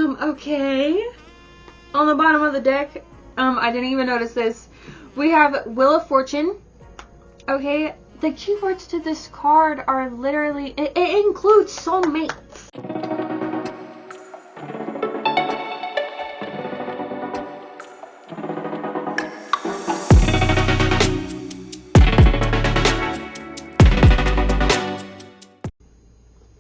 Okay. On the bottom of the deck, I didn't even notice this. We have Wheel of Fortune. Okay, the keywords to this card are literally, it includes soulmates.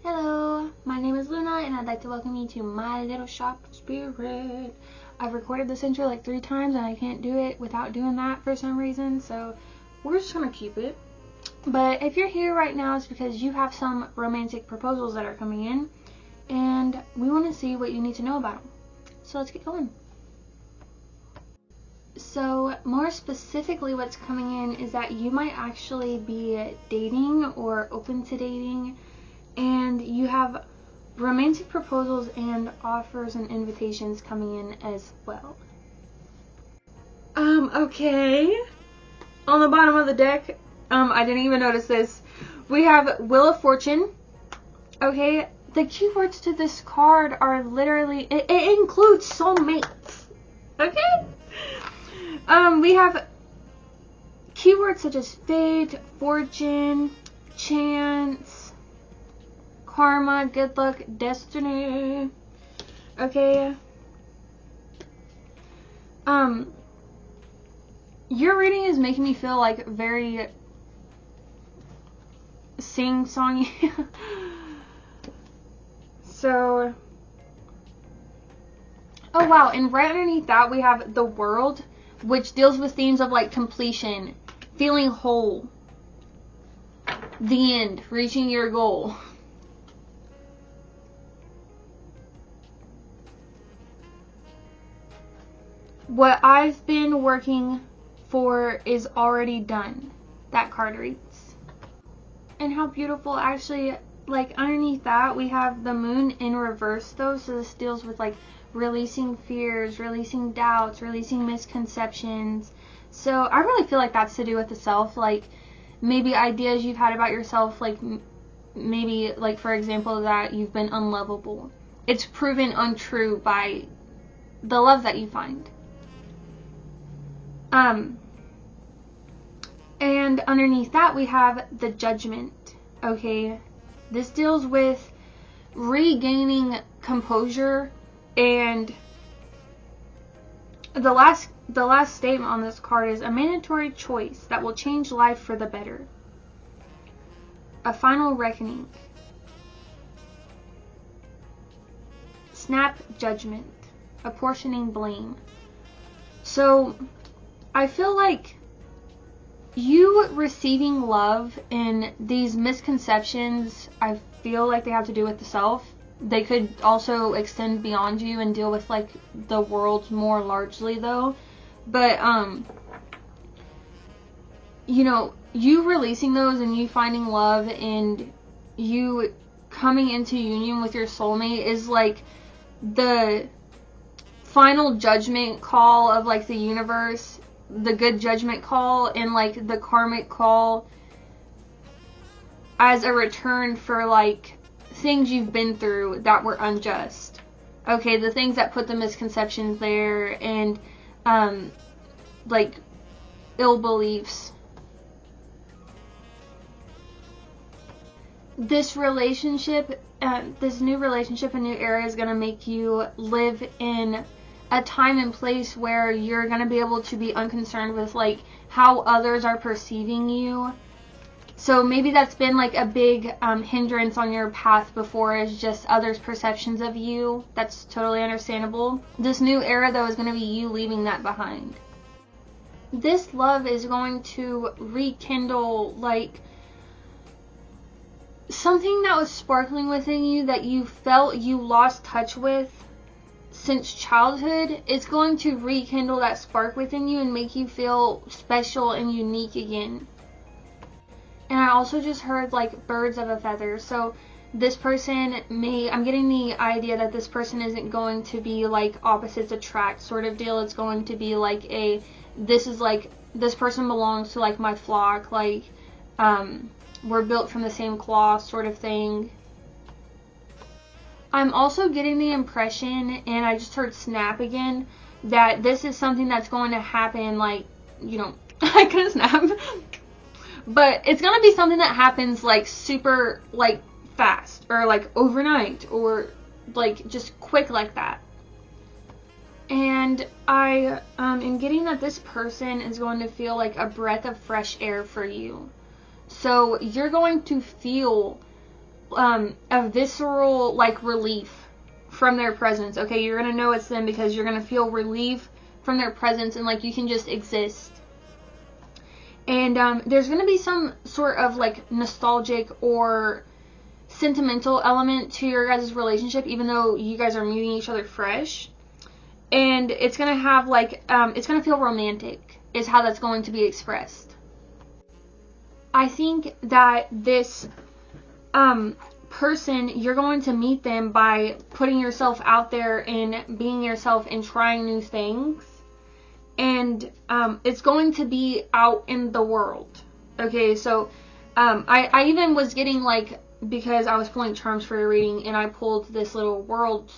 Hello, my name is Luna, and I'd like to welcome you to my little shop spirit. I've recorded this intro like 3 times, and I can't do it without doing that for some reason, so we're just gonna keep it. But if you're here right now, it's because you have some romantic proposals that are coming in, and we want to see what you need to know about them. So let's get going. So more specifically, what's coming in is that you might actually be dating or open to dating, and you have romantic proposals and offers and invitations coming in as well. Okay. On the bottom of the deck, I didn't even notice this. We have Wheel of Fortune. Okay, the keywords to this card are literally, it includes soulmates. Okay? We have keywords such as fate, fortune, chance, karma, good luck, destiny. Okay. Your reading is making me feel like very sing-songy. So, oh wow, and right underneath that we have the World, which deals with themes of like completion, feeling whole, the end, reaching your goal. What I've been working for is already done. That card reads. And how beautiful, actually, like underneath that we have the Moon in reverse though, so this deals with like releasing fears, releasing doubts, releasing misconceptions. So I really feel like that's to do with the self, like maybe ideas you've had about yourself, like maybe like for example that you've been unlovable. It's proven untrue by the love that you find. And underneath that we have the Judgment. Okay, this deals with regaining composure, and the last statement on this card is a mandatory choice that will change life for the better. A final reckoning. Snap judgment. Apportioning blame. So I feel like you receiving love and these misconceptions, I feel like they have to do with the self. They could also extend beyond you and deal with like the world more largely though. But you know, you releasing those and you finding love and you coming into union with your soulmate is like the final judgment call of like the universe, the good judgment call, and like the karmic call as a return for like things you've been through that were unjust. Okay, the things that put the misconceptions there and like ill beliefs. This relationship, this new relationship, a new era is going to make you live in a time and place where you're going to be able to be unconcerned with like how others are perceiving you. So maybe that's been like a big hindrance on your path before, is just others' perceptions of you. That's totally understandable. This new era though is going to be you leaving that behind. This love is going to rekindle like something that was sparkling within you that you felt you lost touch with since childhood. It's going to rekindle that spark within you and make you feel special and unique again. And I also just heard like birds of a feather. So this person I'm getting the idea that this person isn't going to be like opposites attract sort of deal. It's going to be like this person belongs to like my flock, like we're built from the same cloth sort of thing. I'm also getting the impression, and I just heard snap again, that this is something that's going to happen, like, you know, I couldn't snap, but it's going to be something that happens, like, super, like, fast, or, like, overnight, or, like, just quick like that. And I am getting that this person is going to feel like a breath of fresh air for you. So you're going to feel a visceral, like, relief from their presence. Okay, you're going to know it's them because you're going to feel relief from their presence, and, like, you can just exist. And there's going to be some sort of, like, nostalgic or sentimental element to your guys' relationship, even though you guys are meeting each other fresh. And it's going to have, like, it's going to feel romantic, is how that's going to be expressed. I think that this person, you're going to meet them by putting yourself out there and being yourself and trying new things. And it's going to be out in the world. Okay, so I even was getting, like, because I was pulling charms for a reading, and I pulled this little world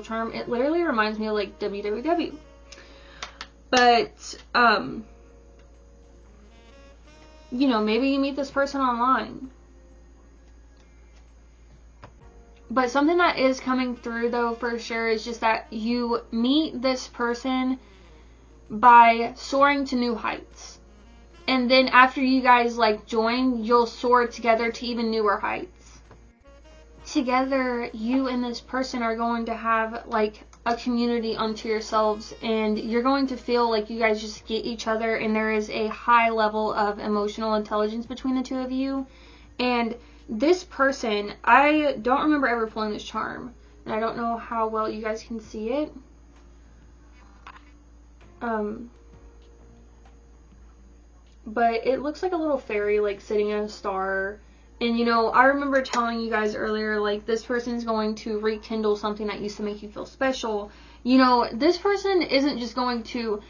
charm. It literally reminds me of, like, www. But, you know, maybe you meet this person online. But something that is coming through, though, for sure, is just that you meet this person by soaring to new heights. And then after you guys, like, join, you'll soar together to even newer heights. Together, you and this person are going to have, like, a community unto yourselves, and you're going to feel like you guys just get each other, and there is a high level of emotional intelligence between the two of you. And this person, I don't remember ever pulling this charm, and I don't know how well you guys can see it. But it looks like a little fairy, like, sitting in a star. And, you know, I remember telling you guys earlier, like, this person's going to rekindle something that used to make you feel special. You know, this person isn't just going to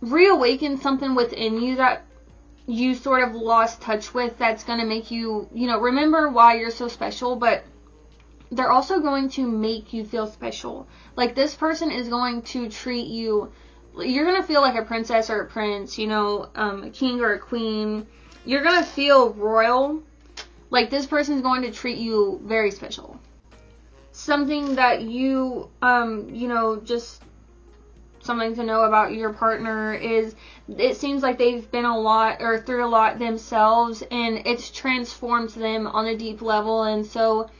reawaken something within you that you sort of lost touch with, that's going to make you, you know, remember why you're so special, but they're also going to make you feel special. Like, this person is going to treat you, you're going to feel like a princess or a prince, you know, a king or a queen. You're going to feel royal. Like, this person is going to treat you very special. Something that you, you know, just something to know about your partner is, it seems like they've been a lot, or through a lot themselves, and it's transformed them on a deep level. And so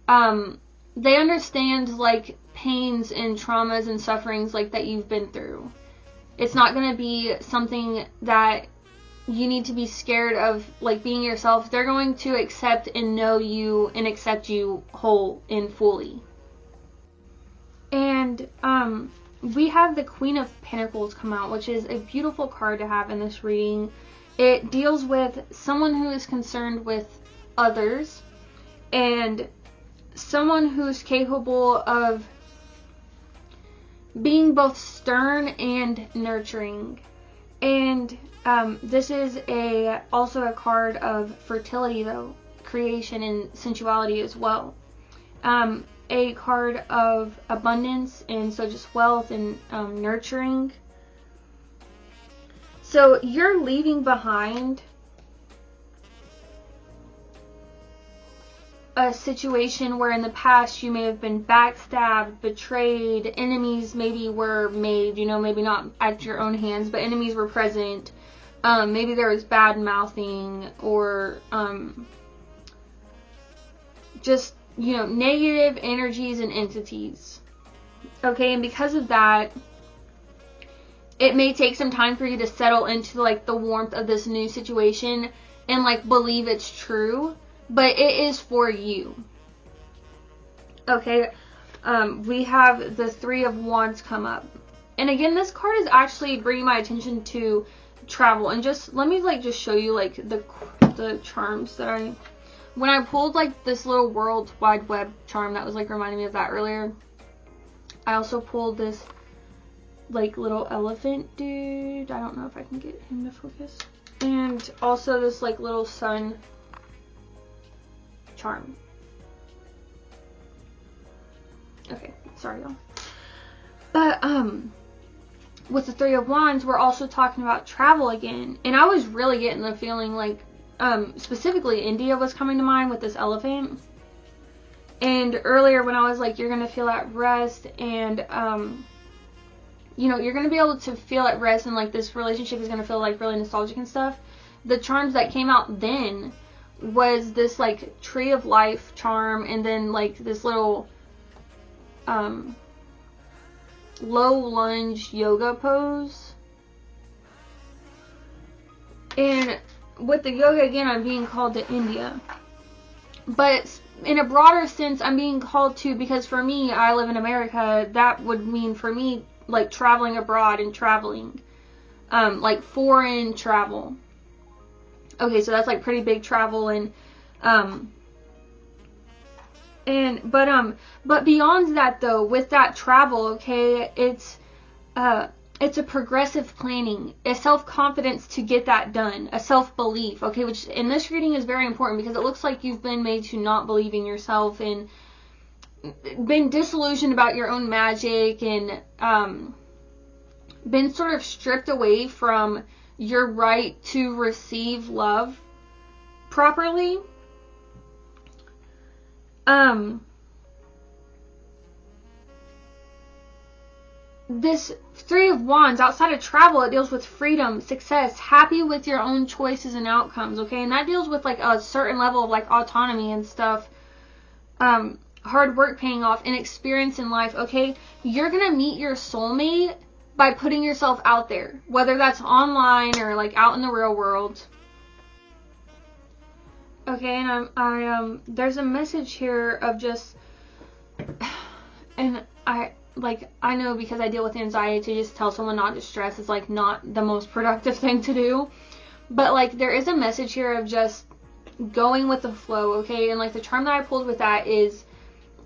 they understand, like, pains and traumas and sufferings, like, that you've been through. It's not going to be something that you need to be scared of, like, being yourself. They're going to accept and know you and accept you whole and fully. And we have the Queen of Pentacles come out, which is a beautiful card to have in this reading. It deals with someone who is concerned with others, and someone who's capable of being both stern and nurturing. And this is also a card of fertility, though, creation and sensuality as well. A card of abundance, and so just wealth and nurturing. So you're leaving behind a situation where in the past you may have been backstabbed, betrayed, enemies maybe were made, you know, maybe not at your own hands, but enemies were present. Maybe there was bad mouthing, or just, you know, negative energies and entities. Okay, and because of that, it may take some time for you to settle into, like, the warmth of this new situation and, like, believe it's true, but it is for you. Okay, we have the Three of Wands come up. And again, this card is actually bringing my attention to travel. And just, let me, like, just show you, like, the charms that when I pulled, like, this little World Wide Web charm that was, like, reminding me of that earlier. I also pulled this, like, little elephant dude. I don't know if I can get him to focus. And also this, like, little sun charm. Okay, sorry y'all. But with the Three of Wands, we're also talking about travel again. And I was really getting the feeling like, specifically India was coming to mind with this elephant. And earlier when I was like, you're going to feel at rest and, you know, you're going to be able to feel at rest and like this relationship is going to feel like really nostalgic and stuff. The charms that came out then was this like tree of life charm and then like this little, low lunge yoga pose. And with the yoga again, I'm being called to India, but in a broader sense I'm being called to, because for me, I live in America, that would mean for me like traveling abroad and traveling, like foreign travel. Okay, so that's like pretty big travel. And but beyond that though, with that travel, okay, it's a progressive planning, a self-confidence to get that done, a self-belief, okay, which in this reading is very important because it looks like you've been made to not believe in yourself and been disillusioned about your own magic and been sort of stripped away from your right to receive love properly. This Three of Wands, outside of travel, it deals with freedom, success, happy with your own choices and outcomes, okay? And that deals with like a certain level of like autonomy and stuff, hard work paying off, and experience in life, okay? You're gonna meet your soulmate by putting yourself out there, whether that's online or like out in the real world. Okay, and there's a message here of just, and I know because I deal with anxiety, to just tell someone not to stress is like not the most productive thing to do. But like there is a message here of just going with the flow, okay? And like the charm that I pulled with that is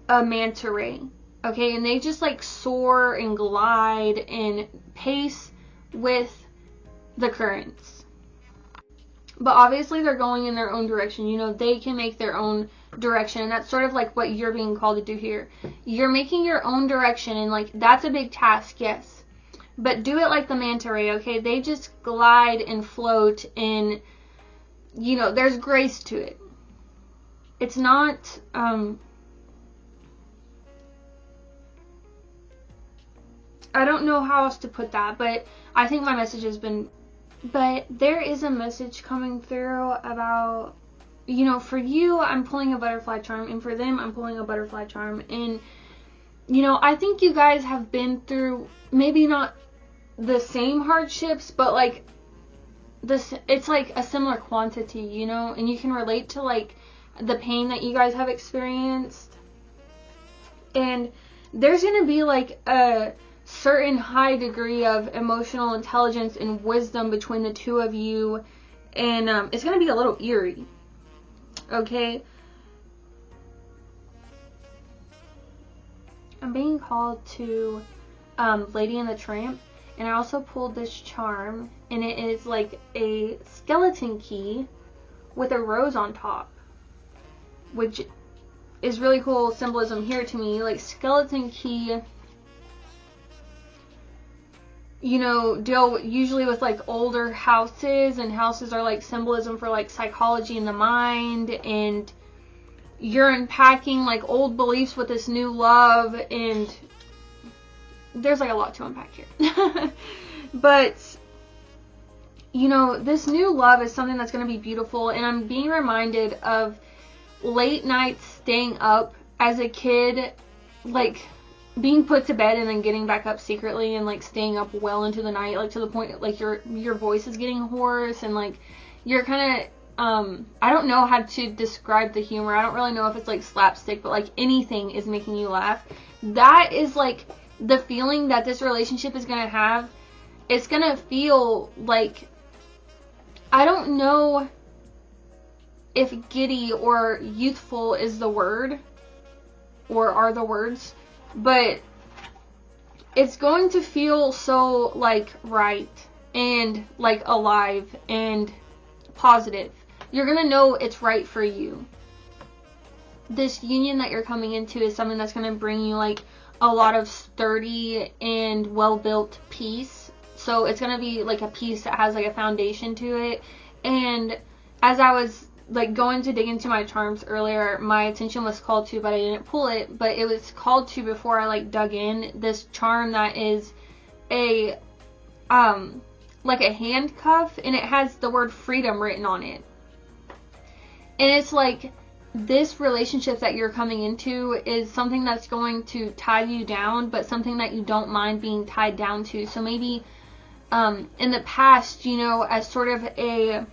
a manta ray, okay? And they just like soar and glide and pace with the currents. But obviously they're going in their own direction. You know, they can make their own direction. And that's sort of like what you're being called to do here. You're making your own direction, and like that's a big task, yes. But do it like the manta ray, okay? They just glide and float, and you know, there's grace to it. It's not I don't know how else to put that, but I think my message has been. But there is a message coming through about, you know, for you, I'm pulling a butterfly charm, and for them, I'm pulling a butterfly charm. And, you know, I think you guys have been through maybe not the same hardships, but like this, it's like a similar quantity, you know, and you can relate to like the pain that you guys have experienced. And there's going to be like a certain high degree of emotional intelligence and wisdom between the two of you, and it's going to be a little eerie, okay? I'm being called to Lady and the Tramp, and I also pulled this charm, and it is like a skeleton key with a rose on top, which is really cool symbolism here to me. Like skeleton key, you know, deal usually with like older houses, and houses are like symbolism for like psychology in the mind, and you're unpacking like old beliefs with this new love, and there's like a lot to unpack here. But you know, this new love is something that's going to be beautiful, and I'm being reminded of late nights staying up as a kid, like being put to bed and then getting back up secretly and like staying up well into the night, like to the point like your voice is getting hoarse, and like you're kind of I don't know how to describe the humor. I don't really know if it's like slapstick, but like anything is making you laugh. That is like the feeling that this relationship is going to have. It's going to feel like, I don't know if giddy or youthful is the word or are the words, but it's going to feel so like right and like alive and positive. You're going to know it's right for you. this union that you're coming into is something that's going to bring you like a lot of sturdy and well-built peace. So it's going to be like a piece that has like a foundation to it. And as I was like going to dig into my charms earlier, my attention was called to, but I didn't pull it, but it was called to before I like dug in, this charm that is a like a handcuff, and it has the word freedom written on it. And it's like, this relationship that you're coming into is something that's going to tie you down, but something that you don't mind being tied down to. So maybe in the past, you know, as sort of a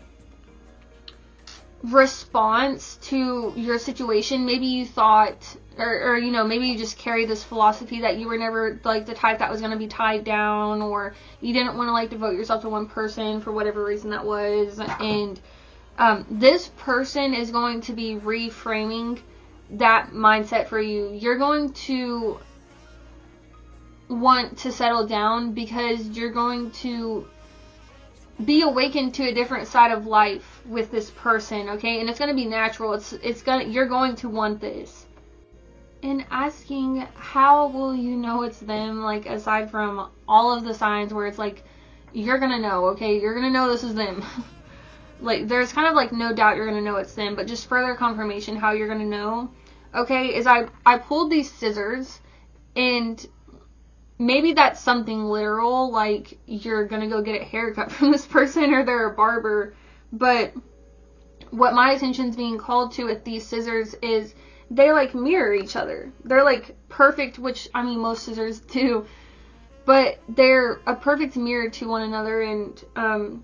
response to your situation, maybe you thought, or you know, maybe you just carry this philosophy that you were never like the type that was going to be tied down, or you didn't want to like devote yourself to one person for whatever reason that was. And this person is going to be reframing that mindset for you. You're going to want to settle down because you're going to be awakened to a different side of life with this person, okay? And it's going to be natural. You're going to want this. And asking, how will you know it's them? Like, aside from all of the signs where it's like, you're going to know, okay? You're going to know this is them. Like, there's kind of like no doubt you're going to know it's them, but just further confirmation how you're going to know, okay, is I pulled these scissors, and maybe that's something literal, like you're going to go get a haircut from this person or they're a barber, but what my attention's being called to with these scissors is they like mirror each other. They're like perfect, which, I mean, most scissors do, but they're a perfect mirror to one another. And,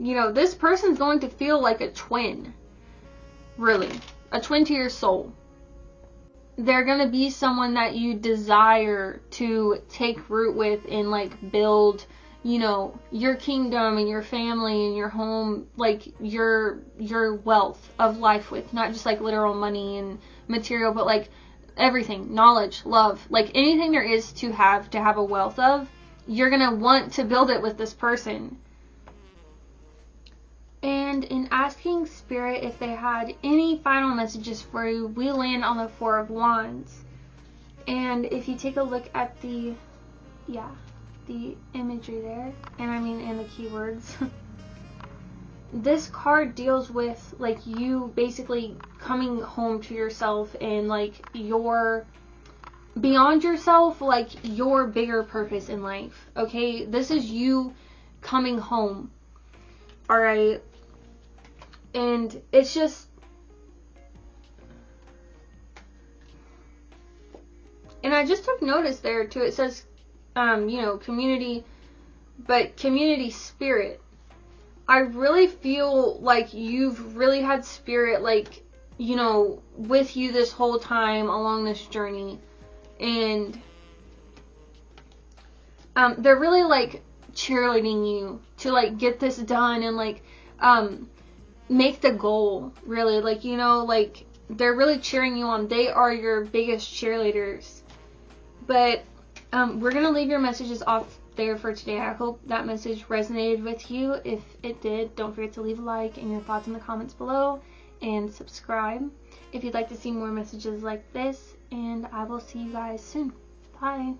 you know, this person's going to feel like a twin, really, a twin to your soul. They're going to be someone that you desire to take root with and like build, you know, your kingdom and your family and your home, like your wealth of life with, not just like literal money and material, but like everything, knowledge, love, like anything there is to have a wealth of, you're going to want to build it with this person. And in asking Spirit if they had any final messages for you, we land on the Four of Wands. And if you take a look at the imagery there, and I mean in the keywords, this card deals with like you basically coming home to yourself and like your beyond yourself, like your bigger purpose in life. Okay, this is you coming home. Alright, and it's just, and I just took notice there too, it says, you know, community, but community spirit. I really feel like you've really had Spirit, like, you know, with you this whole time along this journey, and they're really like cheerleading you to like get this done and like make the goal, really, like, you know, like they're really cheering you on. They are your biggest cheerleaders. But we're gonna leave your messages off there for today. I hope that message resonated with you. If it did, don't forget to leave a like and your thoughts in the comments below, and subscribe if you'd like to see more messages like this, and I will see you guys soon. Bye.